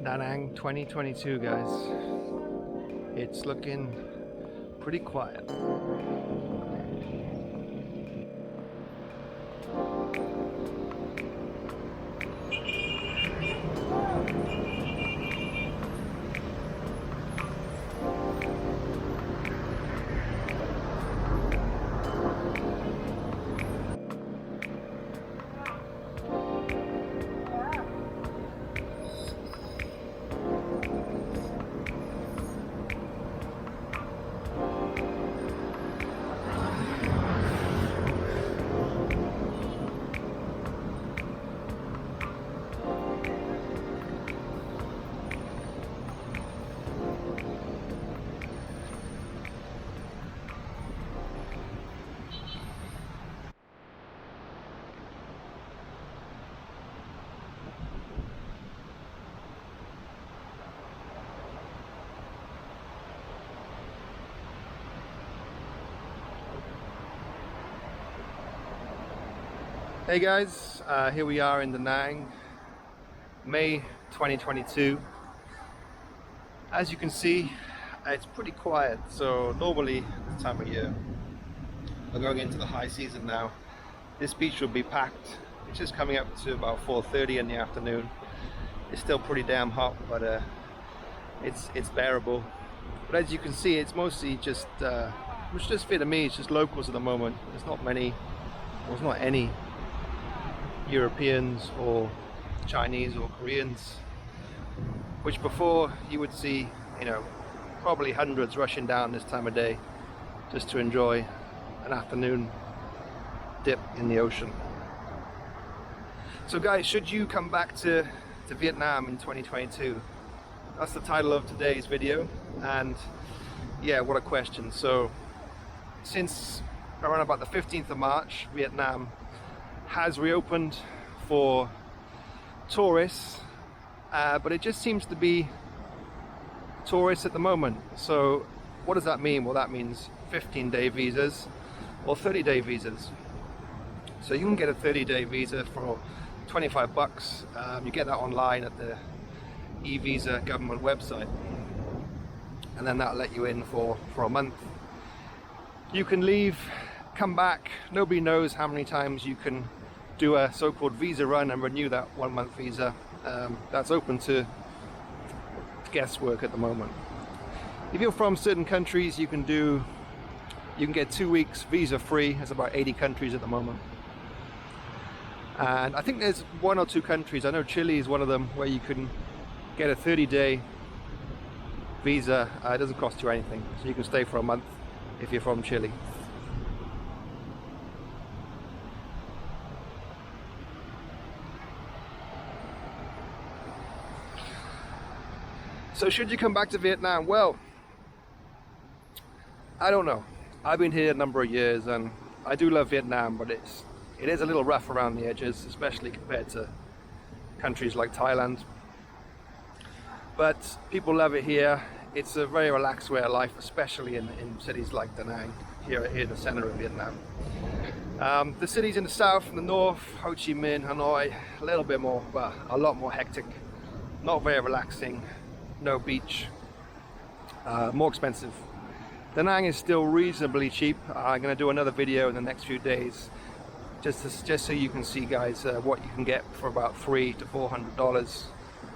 Da Nang 2022, guys. It's looking pretty quiet. Hey guys, here we are in Da Nang, May 2022. As you can see, it's pretty quiet. So normally this time of year, we're going into the high season now. This beach will be packed. It's just coming up to about 4:30 in the afternoon. It's still pretty damn hot, but it's bearable. But as you can see, it's mostly just, which just fit to me, it's just locals at the moment. There's not many, there's not any Europeans or Chinese or Koreans, which before you would see, you know, probably hundreds rushing down this time of day just to enjoy an afternoon dip in the ocean. So guys, should you come back to Vietnam in 2022? That's the title of today's video. And yeah, what a question. So since around about the 15th of March, Vietnam has reopened for tourists, but it just seems to be tourists at the moment. So what does that mean? Well, that means 15-day visas or 30-day visas. So you can get a 30-day visa for 25 bucks. You get that online at the e-visa government website, and then that'll let you in for a month. You can leave, come back. Nobody knows how many times you can do a so-called visa run and renew that 1 month visa. That's open to guesswork at the moment. If you're from certain countries, you can get 2 weeks visa free. There's about 80 countries at the moment, and I think there's 1 or 2 countries, I know Chile is one of them, where you can get a 30-day visa. It doesn't cost you anything, so you can stay for a month if you're from Chile. So should you come back to Vietnam? Well, I don't know. I've been here a number of years and I do love Vietnam, but it is a little rough around the edges, especially compared to countries like Thailand. But people love it here. It's a very relaxed way of life, especially in cities like Da Nang, here in the center of Vietnam. The cities in the south and the north, Ho Chi Minh, Hanoi, a little bit more, but a lot more hectic. Not very relaxing. No beach, more expensive. Da Nang is still reasonably cheap. I'm going to do another video in the next few days, just so you can see, guys, what you can get for about $300 to $400.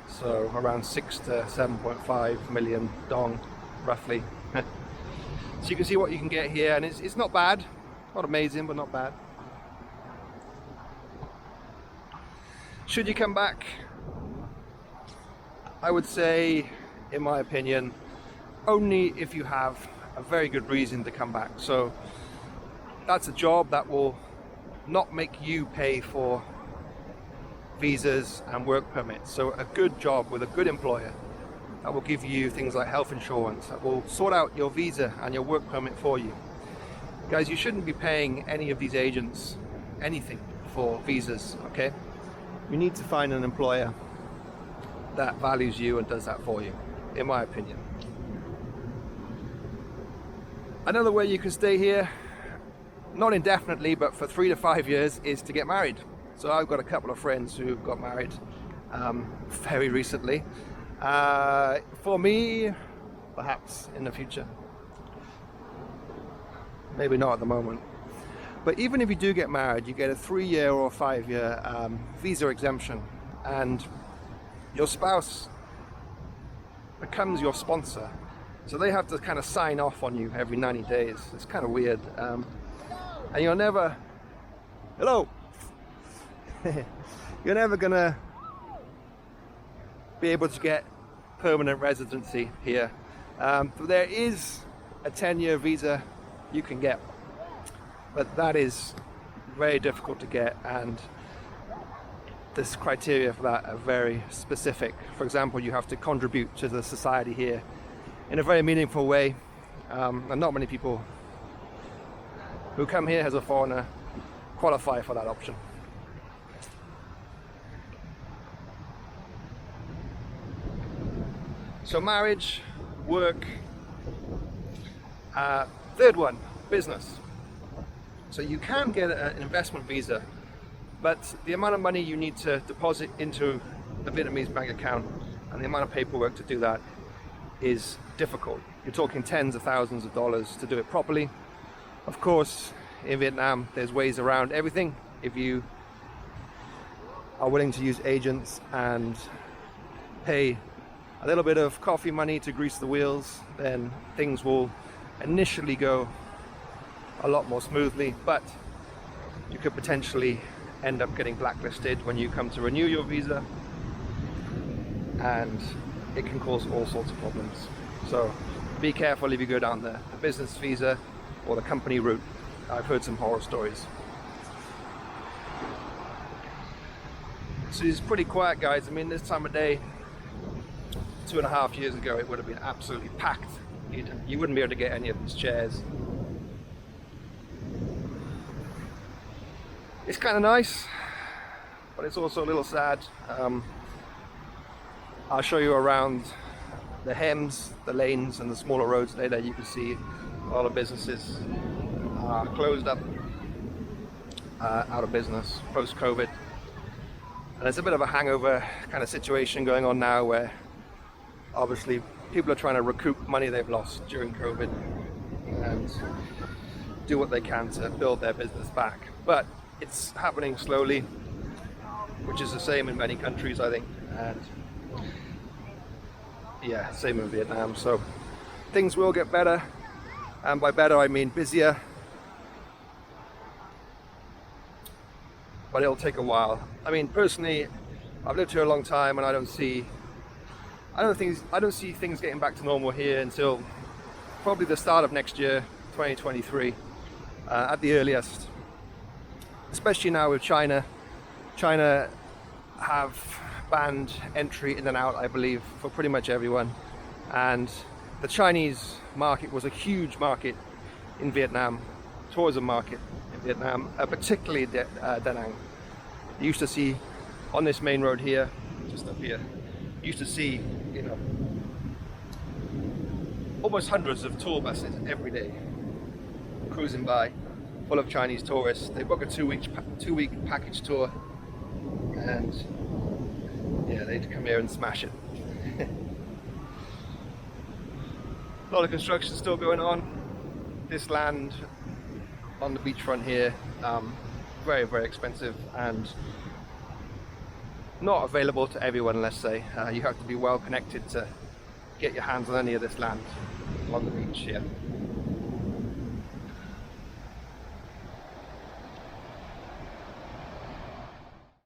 So around 6 to 7.5 million dong, roughly. So you can see what you can get here, and it's not bad, not amazing, but not bad. Should you come back? I would say, in my opinion, only if you have a very good reason to come back. So that's a job that will not make you pay for visas and work permits. So a good job with a good employer that will give you things like health insurance, that will sort out your visa and your work permit for you. Guys, you shouldn't be paying any of these agents anything for visas, okay? you need to find an employer that values you and does that for you, in my opinion. Another way you can stay here, not indefinitely, but for 3 to 5 years, is to get married. So I've got a couple of friends who got married very recently. For me, perhaps in the future. Maybe not at the moment. But even if you do get married, you get a 3-year or 5-year visa exemption, and your spouse becomes your sponsor. So they have to kind of sign off on you every 90 days. It's kind of weird. And you're never, hello, you're never gonna be able to get permanent residency here. There is a 10-year visa you can get, but that is very difficult to get, and this criteria for that are very specific. For example, you have to contribute to the society here in a very meaningful way, and not many people who come here as a foreigner qualify for that option. So marriage, work, third one, business. So you can get an investment visa, but the amount of money you need to deposit into the Vietnamese bank account and the amount of paperwork to do that is difficult. You're talking tens of thousands of dollars to do it properly. Of course, in Vietnam, there's ways around everything. If you are willing to use agents and pay a little bit of coffee money to grease the wheels, then things will initially go a lot more smoothly, but you could potentially end up getting blacklisted when you come to renew your visa, and it can cause all sorts of problems. So be careful if you go down the business visa or the company route. I've heard some horror stories. So it's pretty quiet, guys. I mean, this time of day, 2.5 years ago, it would have been absolutely packed. You wouldn't be able to get any of these chairs. It's kind of nice, but it's also a little sad. I'll show you around the hems, the lanes, and the smaller roads later. You can see a lot of businesses are closed up, out of business post-COVID. And it's a bit of a hangover kind of situation going on now, where obviously people are trying to recoup money they've lost during COVID and do what they can to build their business back. But it's happening slowly, which is the same in many countries, I think, and yeah, same in Vietnam. So things will get better, and by better I mean busier, but it'll take a while. I mean, personally, I've lived here a long time, and I don't see things getting back to normal here until probably the start of next year, 2023, at the earliest. Especially now with China. China have banned entry in and out, I believe, for pretty much everyone. And the Chinese market was a huge market in Vietnam, tourism market in Vietnam, particularly Da Nang. You used to see on this main road here, just up here, you used to see, you know, almost hundreds of tour buses every day cruising by, full of Chinese tourists. They book a two-week package tour, and yeah, they'd come here and smash it. A lot of construction still going on. This land on the beachfront here, very, very expensive and not available to everyone, let's say. You have to be well connected to get your hands on any of this land along the beach here.